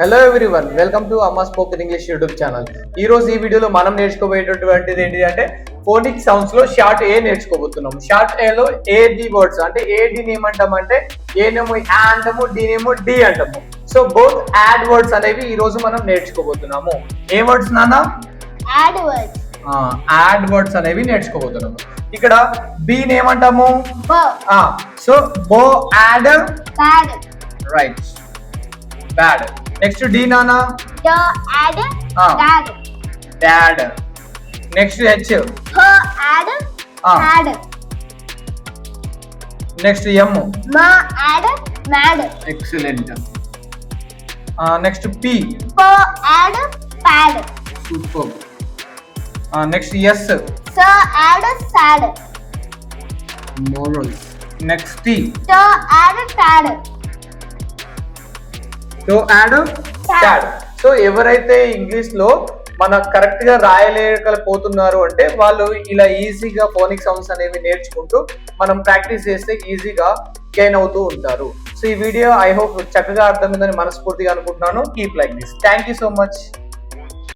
Hello everyone, welcome to Amma spoken English YouTube channel. ఈ రోజు ఈ వీడియోలో మనం నేర్చుకోబోయేటటువంటిది ఏంటి అంటే ఫోనిక్ సౌండ్స్ లో షార్ట్ ఏ నేర్చుకోబోతున్నాం. షార్ట్ ఏ లో ఏడి వర్డ్స్ అంటే ఏడిని ఏమంటామంటే ఏనేమో ఆ అంటాము, డీనేమో డి అంటాము. సో బోత్ యాడ్ వర్డ్స్ అనేవి ఈ రోజు మనం నేర్చుకోబోతున్నాము. ఏ వర్డ్స్ నాన్న? Ad words. యాడ్ వర్డ్స్ అనేవి నేర్చుకోబోతున్నాము. ఇక్కడ బీని ఏమంటాము? బో. సో బో ad bad. Right, bad. Next D నానా? డ add dad. Dad. Next H? హ యాడ్ హ్యాడ్. Next M? మా ad mad. Excellent. Next P? ప ad pad. Super. Next S? స ad sad. Morals. Next T? ట ad tad. So ad tad. So ఎవరైతే English లో మన correct గా రాయలేకపోతున్నారు అంటే వాళ్ళు ఇలా ఈజీగా ఫోనిక్ సౌండ్స్ అనేవి నేర్చుకుంటూ మనం ప్రాక్టీస్ చేస్తే ఈజీగా గెయిన్ అవుతూ ఉంటారు. సో ఈ వీడియో ఐ హోప్ చక్కగా అర్థమైందని మనస్ఫూర్తిగా అనుకుంటున్నాను. Keep like this. Thank you so much.